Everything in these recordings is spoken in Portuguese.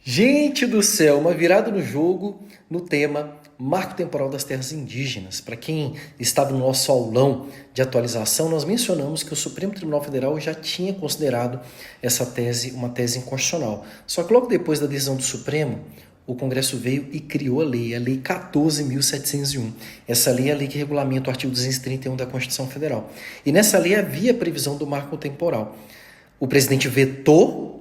Gente do céu, uma virada no jogo no tema Marco Temporal das Terras Indígenas. Para quem estava no nosso aulão de atualização, nós mencionamos que o Supremo Tribunal Federal já tinha considerado essa tese uma tese inconstitucional. Só que logo depois da decisão do Supremo, o Congresso veio e criou a Lei 14.701. Essa lei é a lei que regulamenta o artigo 231 da Constituição Federal. E nessa lei havia a previsão do marco temporal. O presidente vetou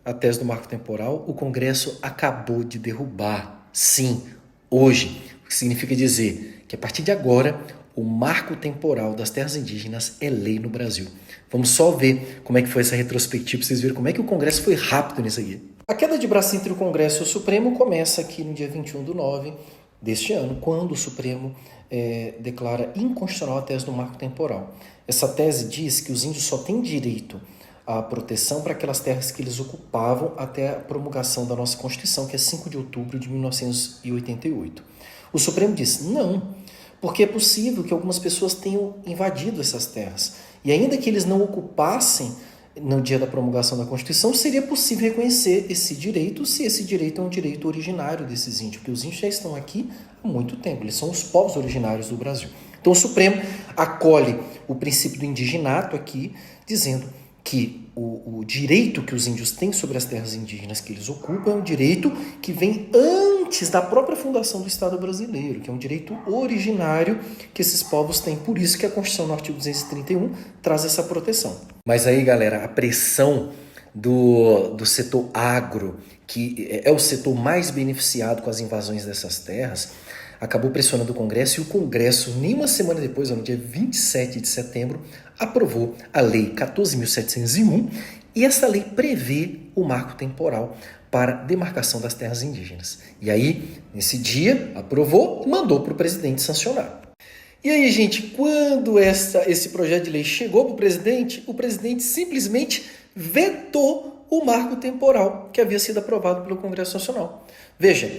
a tese do marco temporal, o Congresso acabou de derrubar, sim, hoje. O que significa dizer que a partir de agora, o marco temporal das terras indígenas é lei no Brasil. Vamos só ver como é que foi essa retrospectiva, para vocês verem como é que o Congresso foi rápido nisso aqui. A queda de braço entre o Congresso e o Supremo começa aqui no dia 21/9 deste ano, quando o Supremo declara inconstitucional a tese do marco temporal. Essa tese diz que os índios só têm direito à proteção para aquelas terras que eles ocupavam até a promulgação da nossa Constituição, que é 5 de outubro de 1988. O Supremo disse não, porque é possível que algumas pessoas tenham invadido essas terras. E ainda que eles não ocupassem no dia da promulgação da Constituição, seria possível reconhecer esse direito, se esse direito é um direito originário desses índios, porque os índios já estão aqui há muito tempo, eles são os povos originários do Brasil. Então o Supremo acolhe o princípio do indiginato aqui, dizendo que o direito que os índios têm sobre as terras indígenas que eles ocupam é um direito que vem antes da própria fundação do Estado brasileiro, que é um direito originário que esses povos têm. Por isso que a Constituição, no artigo 231, traz essa proteção. Mas aí, galera, a pressão do setor agro, que é o setor mais beneficiado com as invasões dessas terras, acabou pressionando o Congresso, e o Congresso, nem uma semana depois, no dia 27 de setembro, aprovou a Lei 14.701, e essa lei prevê o marco temporal para demarcação das terras indígenas. E aí, nesse dia, aprovou e mandou para o presidente sancionar. E aí, gente, quando esse projeto de lei chegou para o presidente simplesmente vetou o marco temporal que havia sido aprovado pelo Congresso Nacional. Veja,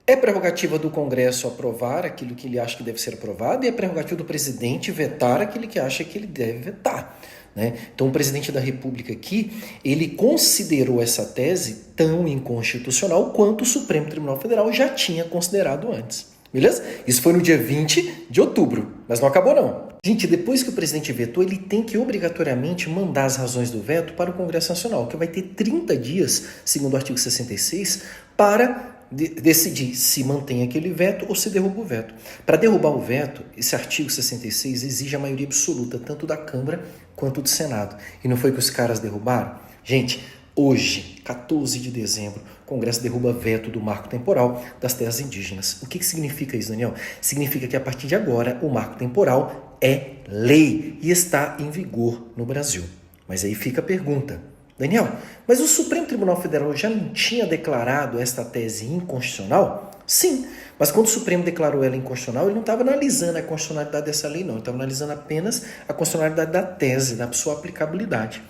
é prerrogativa do Congresso aprovar aquilo que ele acha que deve ser aprovado, e é prerrogativa do presidente vetar aquilo que acha que ele deve vetar, né? Então o presidente da República aqui, ele considerou essa tese tão inconstitucional quanto o Supremo Tribunal Federal já tinha considerado antes. Beleza? Isso foi no dia 20 de outubro, mas não acabou não. Gente, depois que o presidente vetou, ele tem que obrigatoriamente mandar as razões do veto para o Congresso Nacional, que vai ter 30 dias, segundo o artigo 66, para decidir se mantém aquele veto ou se derruba o veto. Para derrubar o veto, esse artigo 66 exige a maioria absoluta, tanto da Câmara quanto do Senado. E não foi que os caras derrubaram? Gente, hoje, 14 de dezembro, o Congresso derruba veto do marco temporal das terras indígenas. O que significa isso, Daniel? Significa que a partir de agora o marco temporal é lei e está em vigor no Brasil. Mas aí fica a pergunta: Daniel, mas o Supremo Tribunal Federal já não tinha declarado esta tese inconstitucional? Sim, mas quando o Supremo declarou ela inconstitucional, ele não estava analisando a constitucionalidade dessa lei, não. Ele estava analisando apenas a constitucionalidade da tese, da sua aplicabilidade.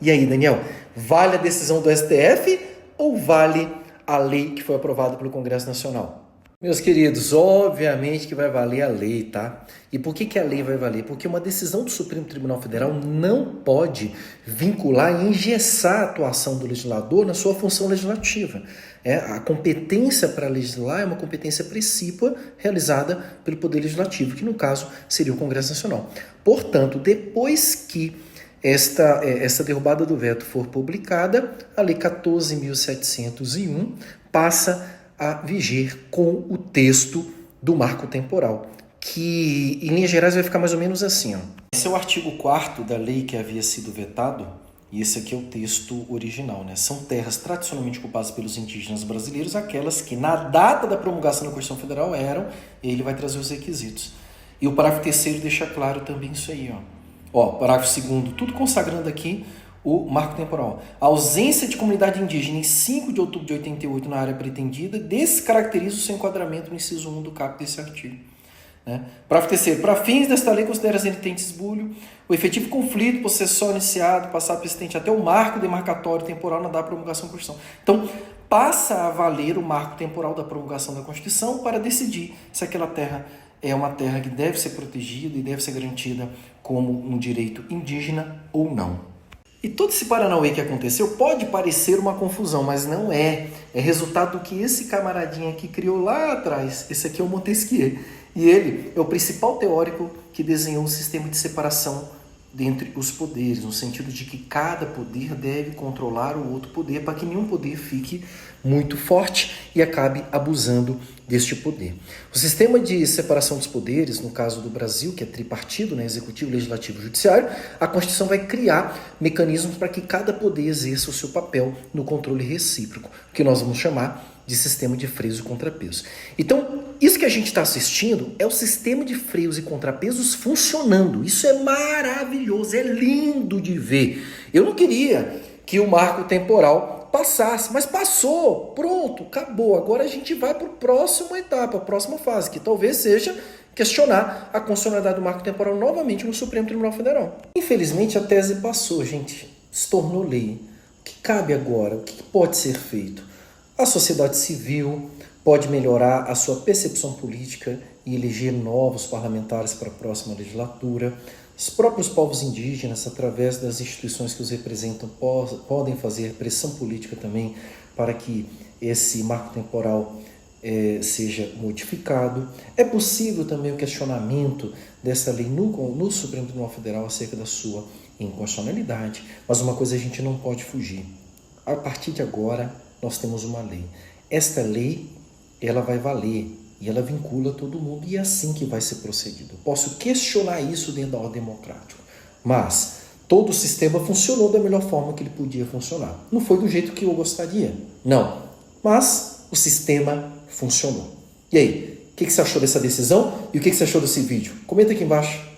E aí, Daniel, vale a decisão do STF ou vale a lei que foi aprovada pelo Congresso Nacional? Meus queridos, obviamente que vai valer a lei, tá? E por que a lei vai valer? Porque uma decisão do Supremo Tribunal Federal não pode vincular e engessar a atuação do legislador na sua função legislativa. A competência para legislar é uma competência precípua realizada pelo Poder Legislativo, que no caso seria o Congresso Nacional. Portanto, depois que essa derrubada do veto for publicada, a Lei 14.701 passa a viger com o texto do marco temporal, que em linhas gerais vai ficar mais ou menos assim. Esse é o artigo 4º da lei que havia sido vetado, e esse aqui é o texto original, né? São terras tradicionalmente ocupadas pelos indígenas brasileiros, aquelas que na data da promulgação da Constituição Federal eram, e ele vai trazer os requisitos. E o parágrafo 3º deixa claro também isso aí, parágrafo 2º, tudo consagrando aqui o marco temporal. A ausência de comunidade indígena em 5 de outubro de 88 na área pretendida descaracteriza o seu enquadramento no inciso 1 do caput desse artigo. Né? Parágrafo 3º. Para fins desta lei, considera-se emitente esbulho o efetivo conflito possessório iniciado, passado persistente até o marco demarcatório temporal na data da promulgação da Constituição. Então, passa a valer o marco temporal da promulgação da Constituição para decidir se aquela terra é uma terra que deve ser protegida e deve ser garantida como um direito indígena ou não. E todo esse paranauê que aconteceu pode parecer uma confusão, mas não é. É resultado do que esse camaradinha aqui criou lá atrás. Esse aqui é o Montesquieu. E ele é o principal teórico que desenhou o sistema de separação dentre os poderes, no sentido de que cada poder deve controlar o outro poder para que nenhum poder fique muito forte e acabe abusando deste poder. O sistema de separação dos poderes, no caso do Brasil, que é tripartido, né, executivo, legislativo e judiciário, a Constituição vai criar mecanismos para que cada poder exerça o seu papel no controle recíproco, que nós vamos chamar de sistema de freios e contrapesos. Então, isso que a gente está assistindo é o sistema de freios e contrapesos funcionando. Isso é maravilhoso, é lindo de ver. Eu não queria que o marco temporal passasse, mas passou, pronto, acabou. Agora a gente vai para a próxima etapa, a próxima fase, que talvez seja questionar a constitucionalidade do marco temporal novamente no Supremo Tribunal Federal. Infelizmente, a tese passou, gente, se tornou lei. O que cabe agora? O que pode ser feito? A sociedade civil pode melhorar a sua percepção política e eleger novos parlamentares para a próxima legislatura. Os próprios povos indígenas, através das instituições que os representam, podem fazer pressão política também para que esse marco temporal seja modificado. É possível também o questionamento dessa lei no Supremo Tribunal Federal acerca da sua inconstitucionalidade, mas uma coisa a gente não pode fugir. A partir de agora, nós temos uma lei. Esta lei, ela vai valer e ela vincula todo mundo e é assim que vai ser procedido. Eu posso questionar isso dentro da ordem democrática, mas todo o sistema funcionou da melhor forma que ele podia funcionar. Não foi do jeito que eu gostaria, não, mas o sistema funcionou. E aí, o que você achou dessa decisão e o que você achou desse vídeo? Comenta aqui embaixo.